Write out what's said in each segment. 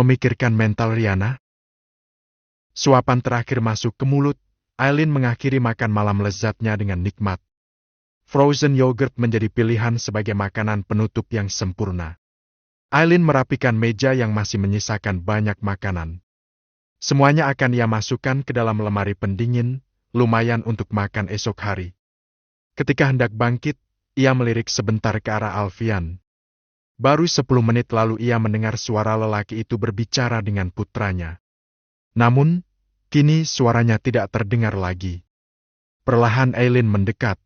memikirkan mental Riana. Suapan terakhir masuk ke mulut, Aileen mengakhiri makan malam lezatnya dengan nikmat. Frozen yogurt menjadi pilihan sebagai makanan penutup yang sempurna. Aileen merapikan meja yang masih menyisakan banyak makanan. Semuanya akan ia masukkan ke dalam lemari pendingin, lumayan untuk makan esok hari. Ketika hendak bangkit, ia melirik sebentar ke arah Alfian. Baru 10 menit lalu ia mendengar suara lelaki itu berbicara dengan putranya. Namun, kini suaranya tidak terdengar lagi. Perlahan Aileen mendekat.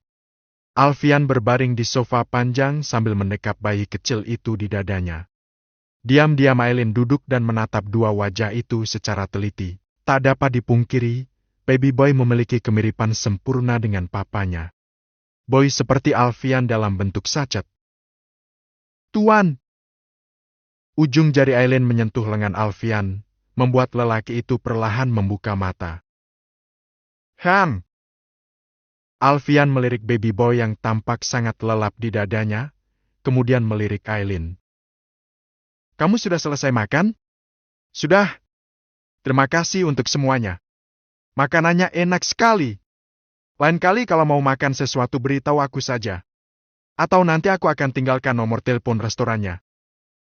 Alfian berbaring di sofa panjang sambil mendekap bayi kecil itu di dadanya. Diam-diam Aileen duduk dan menatap dua wajah itu secara teliti. Tak dapat dipungkiri, baby boy memiliki kemiripan sempurna dengan papanya. Boy seperti Alfian dalam bentuk sachet. "Tuan!" Ujung jari Aileen menyentuh lengan Alfian, membuat lelaki itu perlahan membuka mata. "Han!" Alfian melirik baby boy yang tampak sangat lelap di dadanya, kemudian melirik Aileen. "Kamu sudah selesai makan?" "Sudah. Terima kasih untuk semuanya. Makanannya enak sekali. Lain kali kalau mau makan sesuatu beritahu aku saja. Atau nanti aku akan tinggalkan nomor telepon restorannya.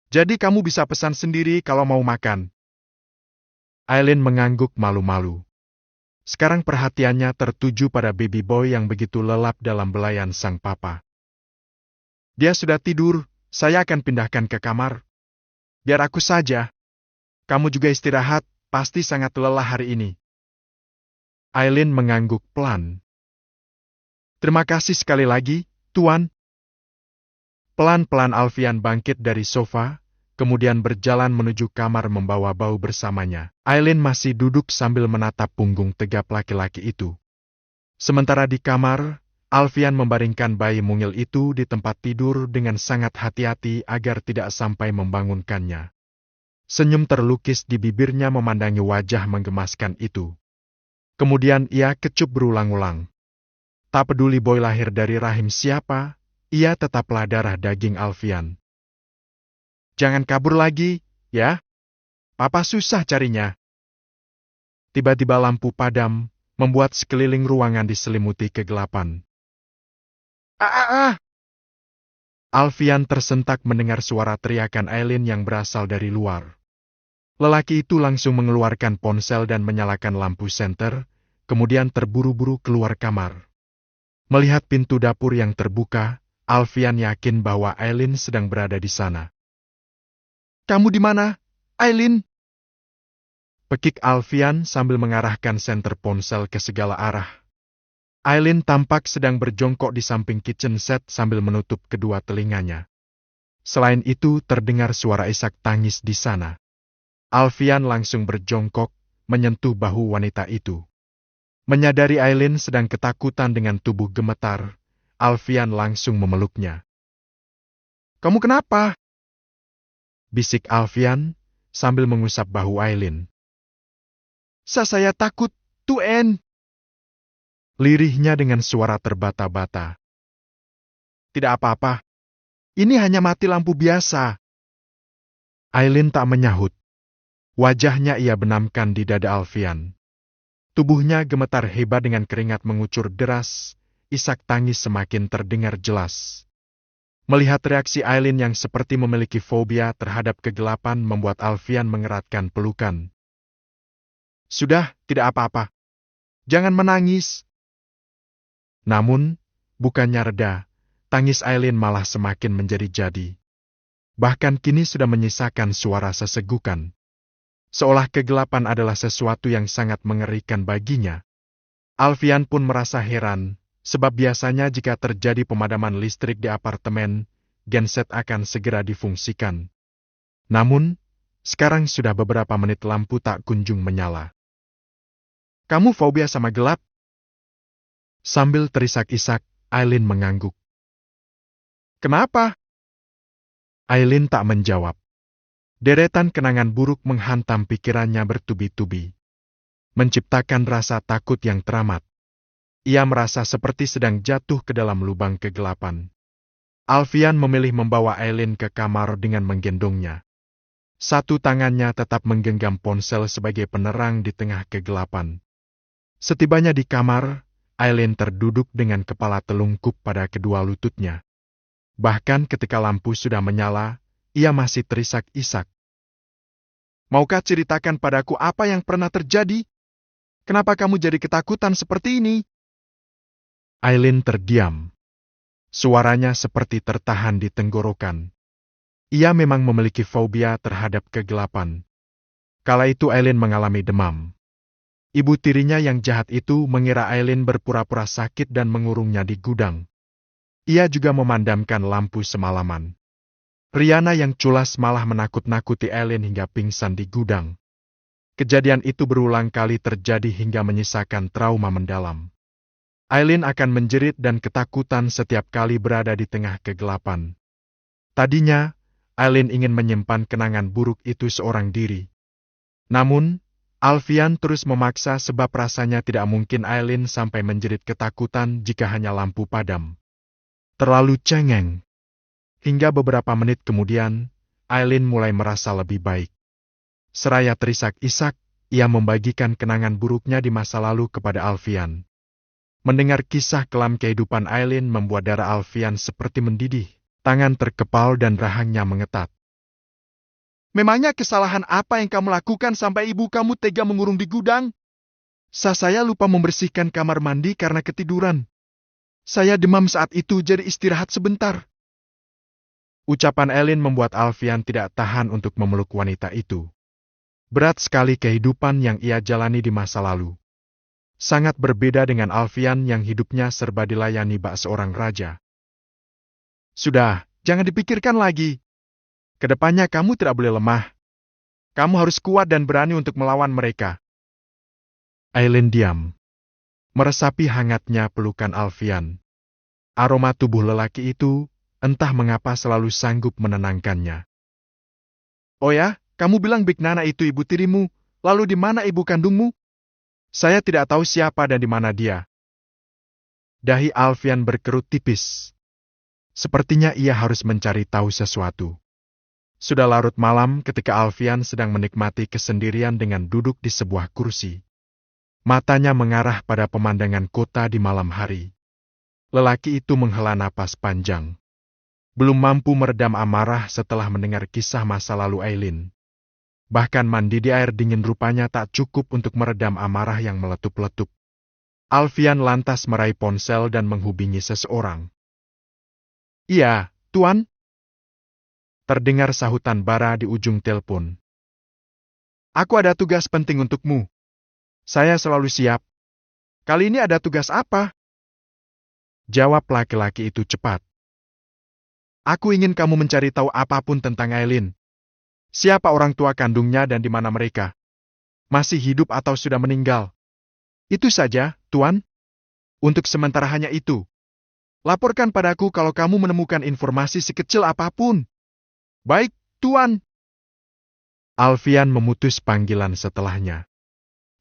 Jadi kamu bisa pesan sendiri kalau mau makan." Aileen mengangguk malu-malu. Sekarang perhatiannya tertuju pada baby boy yang begitu lelap dalam belayan sang papa. "Dia sudah tidur, saya akan pindahkan ke kamar. Biar aku saja. Kamu juga istirahat, pasti sangat lelah hari ini." Aileen mengangguk pelan. "Terima kasih sekali lagi, Tuan." Pelan-pelan Alfian bangkit dari sofa, kemudian berjalan menuju kamar membawa bau bersamanya. Aileen masih duduk sambil menatap punggung tegap laki-laki itu. Sementara di kamar, Alfian membaringkan bayi mungil itu di tempat tidur dengan sangat hati-hati agar tidak sampai membangunkannya. Senyum terlukis di bibirnya memandangi wajah menggemaskan itu. Kemudian ia kecup berulang-ulang. Tak peduli boy lahir dari rahim siapa, ia tetaplah darah daging Alfian. "Jangan kabur lagi, ya? Papa susah carinya." Tiba-tiba lampu padam, membuat sekeliling ruangan diselimuti kegelapan. Alfian tersentak mendengar suara teriakan Aileen yang berasal dari luar. Lelaki itu langsung mengeluarkan ponsel dan menyalakan lampu senter, kemudian terburu-buru keluar kamar. Melihat pintu dapur yang terbuka, Alfian yakin bahwa Aileen sedang berada di sana. "Kamu di mana, Aileen?" Pekik Alfian sambil mengarahkan senter ponsel ke segala arah. Aileen tampak sedang berjongkok di samping kitchen set sambil menutup kedua telinganya. Selain itu terdengar suara isak tangis di sana. Alfian langsung berjongkok, menyentuh bahu wanita itu. Menyadari Aileen sedang ketakutan dengan tubuh gemetar, Alfian langsung memeluknya. "Kamu kenapa?" bisik Alfian sambil mengusap bahu Aileen. Saya takut, Tuen." Lirihnya dengan suara terbata-bata. "Tidak apa-apa. Ini hanya mati lampu biasa." Aileen tak menyahut. Wajahnya ia benamkan di dada Alfian. Tubuhnya gemetar hebat dengan keringat mengucur deras, isak tangis semakin terdengar jelas. Melihat reaksi Aileen yang seperti memiliki fobia terhadap kegelapan membuat Alfian mengeratkan pelukan. "Sudah, tidak apa-apa. Jangan menangis." Namun, bukannya reda, tangis Aileen malah semakin menjadi-jadi. Bahkan kini sudah menyisakan suara sesegukan. Seolah kegelapan adalah sesuatu yang sangat mengerikan baginya. Alfian pun merasa heran, sebab biasanya jika terjadi pemadaman listrik di apartemen, genset akan segera difungsikan. Namun, sekarang sudah beberapa menit lampu tak kunjung menyala. "Kamu fobia sama gelap?" Sambil terisak-isak, Aileen mengangguk. "Kenapa?" Aileen tak menjawab. Deretan kenangan buruk menghantam pikirannya bertubi-tubi, menciptakan rasa takut yang teramat. Ia merasa seperti sedang jatuh ke dalam lubang kegelapan. Alfian memilih membawa Aileen ke kamar dengan menggendongnya. Satu tangannya tetap menggenggam ponsel sebagai penerang di tengah kegelapan. Setibanya di kamar, Aileen terduduk dengan kepala telungkup pada kedua lututnya. Bahkan ketika lampu sudah menyala, ia masih terisak-isak. Maukah ceritakan padaku apa yang pernah terjadi? Kenapa kamu jadi ketakutan seperti ini? Aileen terdiam. Suaranya seperti tertahan di tenggorokan. Ia memang memiliki fobia terhadap kegelapan. Kala itu Aileen mengalami demam. Ibu tirinya yang jahat itu mengira Aileen berpura-pura sakit dan mengurungnya di gudang. Ia juga memandamkan lampu semalaman. Riana yang culas malah menakut-nakuti Aileen hingga pingsan di gudang. Kejadian itu berulang kali terjadi hingga menyisakan trauma mendalam. Aileen akan menjerit dan ketakutan setiap kali berada di tengah kegelapan. Tadinya, Aileen ingin menyimpan kenangan buruk itu seorang diri. Namun, Alfian terus memaksa sebab rasanya tidak mungkin Aileen sampai menjerit ketakutan jika hanya lampu padam. Terlalu cengeng. Hingga beberapa menit kemudian, Aileen mulai merasa lebih baik. Seraya terisak-isak, ia membagikan kenangan buruknya di masa lalu kepada Alfian. Mendengar kisah kelam kehidupan Aileen membuat darah Alfian seperti mendidih, tangan terkepal dan rahangnya mengetat. Memangnya kesalahan apa yang kamu lakukan sampai ibu kamu tega mengurung di gudang? Saya lupa membersihkan kamar mandi karena ketiduran. Saya demam saat itu jadi istirahat sebentar. Ucapan Aileen membuat Alfian tidak tahan untuk memeluk wanita itu. Berat sekali kehidupan yang ia jalani di masa lalu. Sangat berbeda dengan Alfian yang hidupnya serba dilayani bak seorang raja. Sudah, jangan dipikirkan lagi. Kedepannya kamu tidak boleh lemah. Kamu harus kuat dan berani untuk melawan mereka. Aileen diam. Meresapi hangatnya pelukan Alfian. Aroma tubuh lelaki itu, entah mengapa selalu sanggup menenangkannya. Oh ya, kamu bilang Big Nana itu ibu tirimu, lalu di mana ibu kandungmu? Saya tidak tahu siapa dan di mana dia. Dahi Alfian berkerut tipis. Sepertinya ia harus mencari tahu sesuatu. Sudah larut malam ketika Alfian sedang menikmati kesendirian dengan duduk di sebuah kursi. Matanya mengarah pada pemandangan kota di malam hari. Lelaki itu menghela napas panjang. Belum mampu meredam amarah setelah mendengar kisah masa lalu Aileen. Bahkan mandi di air dingin rupanya tak cukup untuk meredam amarah yang meletup-letup. Alfian lantas meraih ponsel dan menghubungi seseorang. Iya, Tuan. Terdengar sahutan bara di ujung telepon. Aku ada tugas penting untukmu. Saya selalu siap. Kali ini ada tugas apa? Jawab laki-laki itu cepat. Aku ingin kamu mencari tahu apapun tentang Aileen. Siapa orang tua kandungnya dan di mana mereka? Masih hidup atau sudah meninggal? Itu saja, Tuan. Untuk sementara hanya itu. Laporkan padaku kalau kamu menemukan informasi sekecil apapun. Baik, Tuan. Alfian memutus panggilan setelahnya.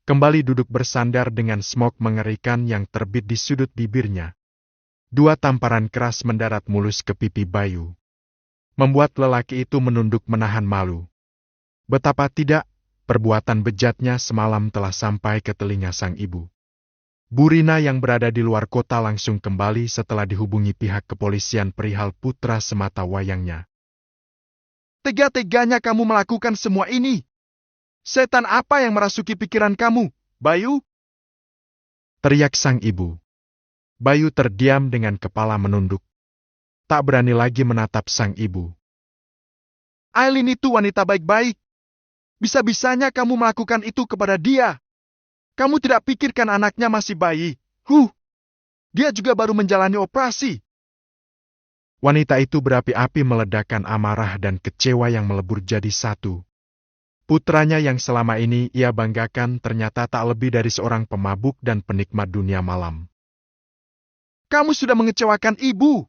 Kembali duduk bersandar dengan smog mengerikan yang terbit di sudut bibirnya. Dua tamparan keras mendarat mulus ke pipi Bayu. Membuat lelaki itu menunduk menahan malu. Betapa tidak, perbuatan bejatnya semalam telah sampai ke telinga sang ibu. Bu Rina yang berada di luar kota langsung kembali setelah dihubungi pihak kepolisian perihal putra semata wayangnya. Tega-teganya kamu melakukan semua ini. Setan apa yang merasuki pikiran kamu, Bayu? Teriak sang ibu. Bayu terdiam dengan kepala menunduk. Tak berani lagi menatap sang ibu. Aileen itu wanita baik-baik. Bisa-bisanya kamu melakukan itu kepada dia. Kamu tidak pikirkan anaknya masih bayi. Dia juga baru menjalani operasi. Wanita itu berapi-api meledakkan amarah dan kecewa yang melebur jadi satu. Putranya yang selama ini ia banggakan ternyata tak lebih dari seorang pemabuk dan penikmat dunia malam. Kamu sudah mengecewakan ibu.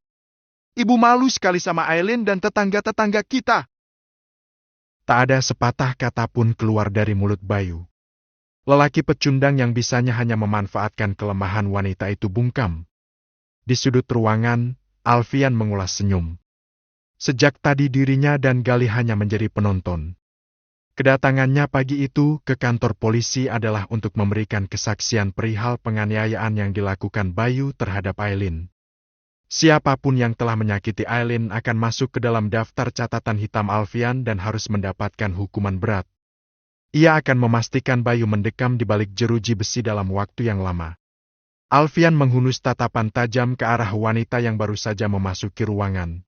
Ibu malu sekali sama Aileen dan tetangga-tetangga kita. Tak ada sepatah kata pun keluar dari mulut Bayu. Lelaki pecundang yang bisanya hanya memanfaatkan kelemahan wanita itu bungkam. Di sudut ruangan, Alfian mengulas senyum. Sejak tadi dirinya dan Gali hanya menjadi penonton. Kedatangannya pagi itu ke kantor polisi adalah untuk memberikan kesaksian perihal penganiayaan yang dilakukan Bayu terhadap Aileen. Siapapun yang telah menyakiti Aileen akan masuk ke dalam daftar catatan hitam Alfian dan harus mendapatkan hukuman berat. Ia akan memastikan Bayu mendekam di balik jeruji besi dalam waktu yang lama. Alfian menghunus tatapan tajam ke arah wanita yang baru saja memasuki ruangan.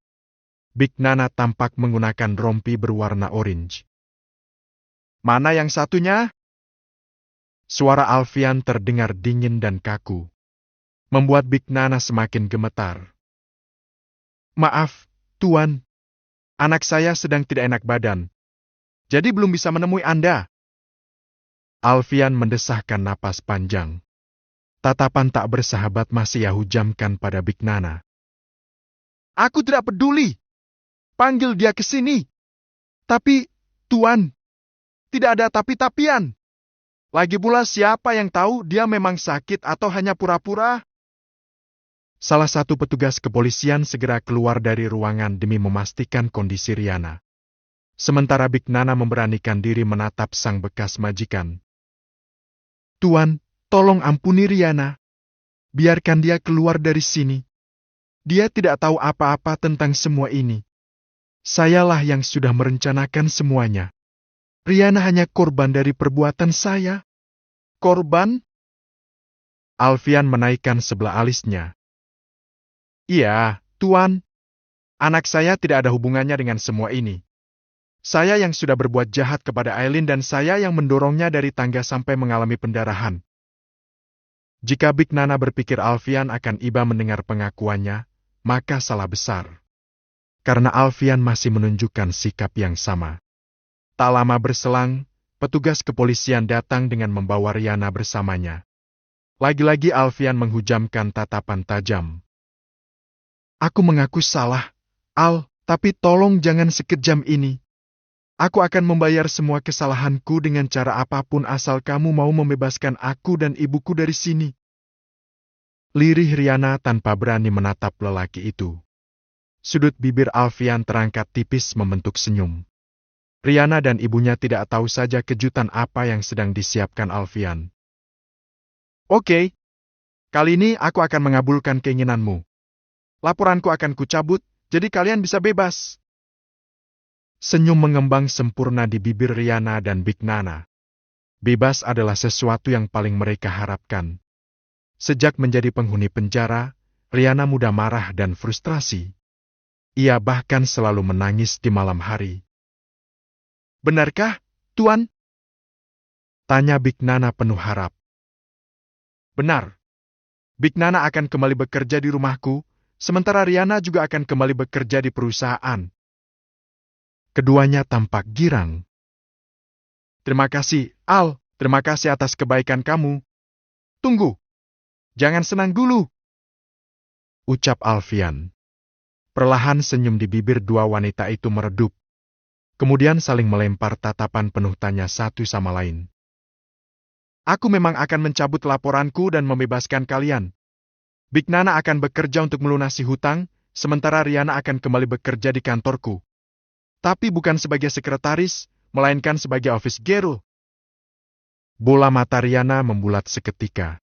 Big Nana tampak menggunakan rompi berwarna orange. "Mana yang satunya?" Suara Alfian terdengar dingin dan kaku, membuat Big Nana semakin gemetar. "Maaf, Tuan. Anak saya sedang tidak enak badan. Jadi belum bisa menemui Anda." Alfian mendesahkan napas panjang. Tatapan tak bersahabat masih ia hujamkan pada Big Nana. "Aku tidak peduli. Panggil dia ke sini. Tapi, Tuan, tidak ada tapi-tapian. Lagi pula siapa yang tahu dia memang sakit atau hanya pura-pura?" Salah satu petugas kepolisian segera keluar dari ruangan demi memastikan kondisi Riana. Sementara Big Nana memberanikan diri menatap sang bekas majikan. "Tuan, tolong ampuni Riana. Biarkan dia keluar dari sini. Dia tidak tahu apa-apa tentang semua ini. Sayalah yang sudah merencanakan semuanya. Riana hanya korban dari perbuatan saya." "Korban?" Alfian menaikkan sebelah alisnya. "Iya, Tuan. Anak saya tidak ada hubungannya dengan semua ini. Saya yang sudah berbuat jahat kepada Aileen dan saya yang mendorongnya dari tangga sampai mengalami pendarahan." Jika Big Nana berpikir Alfian akan iba mendengar pengakuannya, maka salah besar. Karena Alfian masih menunjukkan sikap yang sama. Tak lama berselang, petugas kepolisian datang dengan membawa Riana bersamanya. Lagi-lagi Alfian menghujamkan tatapan tajam. "Aku mengaku salah, Al, tapi tolong jangan sekejam ini. Aku akan membayar semua kesalahanku dengan cara apapun asal kamu mau membebaskan aku dan ibuku dari sini." Lirih Riana tanpa berani menatap lelaki itu. Sudut bibir Alfian terangkat tipis membentuk senyum. Riana dan ibunya tidak tahu saja kejutan apa yang sedang disiapkan Alfian. "Oke, kali ini aku akan mengabulkan keinginanmu. Laporanku akan kucabut, jadi kalian bisa bebas." Senyum mengembang sempurna di bibir Riana dan Big Nana. Bebas adalah sesuatu yang paling mereka harapkan. Sejak menjadi penghuni penjara, Riana mudah marah dan frustrasi. Ia bahkan selalu menangis di malam hari. "Benarkah, Tuan?" tanya Big Nana penuh harap. "Benar. Big Nana akan kembali bekerja di rumahku, sementara Riana juga akan kembali bekerja di perusahaan." Keduanya tampak girang. "Terima kasih, Al. Terima kasih atas kebaikan kamu." "Tunggu. Jangan senang dulu," ucap Alfian. Perlahan senyum di bibir dua wanita itu meredup. Kemudian saling melempar tatapan penuh tanya satu sama lain. "Aku memang akan mencabut laporanku dan membebaskan kalian. Big Nana akan bekerja untuk melunasi hutang, sementara Riana akan kembali bekerja di kantorku. Tapi bukan sebagai sekretaris, melainkan sebagai office girl." Bola mata Riana membulat seketika.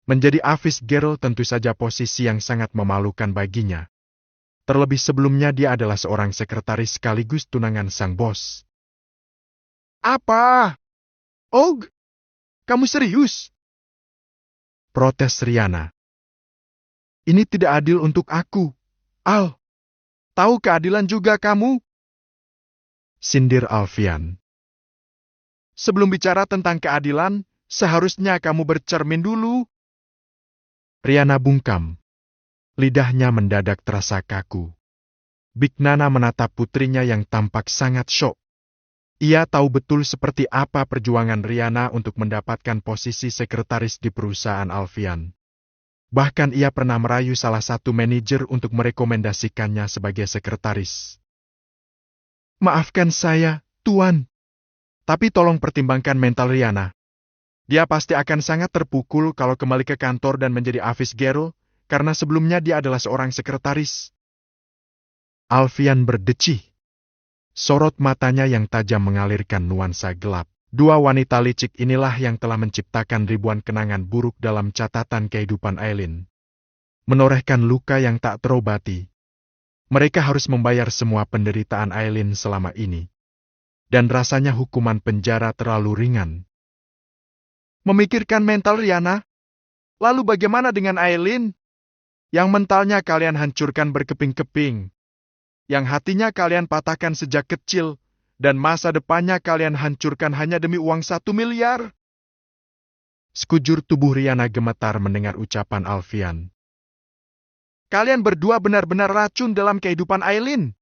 Menjadi office girl tentu saja posisi yang sangat memalukan baginya. Terlebih sebelumnya dia adalah seorang sekretaris sekaligus tunangan sang bos. "Apa? Og, kamu serius?" protes Riana. "Ini tidak adil untuk aku. Al, tahu keadilan juga kamu?" sindir Alfian. "Sebelum bicara tentang keadilan, seharusnya kamu bercermin dulu." Riana bungkam. Lidahnya mendadak terasa kaku. Big Nana menatap putrinya yang tampak sangat syok. Ia tahu betul seperti apa perjuangan Riana untuk mendapatkan posisi sekretaris di perusahaan Alfian. Bahkan ia pernah merayu salah satu manajer untuk merekomendasikannya sebagai sekretaris. "Maafkan saya, Tuan. Tapi tolong pertimbangkan mental Riana. Dia pasti akan sangat terpukul kalau kembali ke kantor dan menjadi office girl, karena sebelumnya dia adalah seorang sekretaris." Alfian berdecih. Sorot matanya yang tajam mengalirkan nuansa gelap. Dua wanita licik inilah yang telah menciptakan ribuan kenangan buruk dalam catatan kehidupan Aileen. Menorehkan luka yang tak terobati. Mereka harus membayar semua penderitaan Aileen selama ini. Dan rasanya hukuman penjara terlalu ringan. Memikirkan mental Riana? Lalu bagaimana dengan Aileen? Yang mentalnya kalian hancurkan berkeping-keping. Yang hatinya kalian patahkan sejak kecil. Dan masa depannya kalian hancurkan hanya demi uang 1 miliar. Sekujur tubuh Riana gemetar mendengar ucapan Alfian. Kalian berdua benar-benar racun dalam kehidupan Aileen.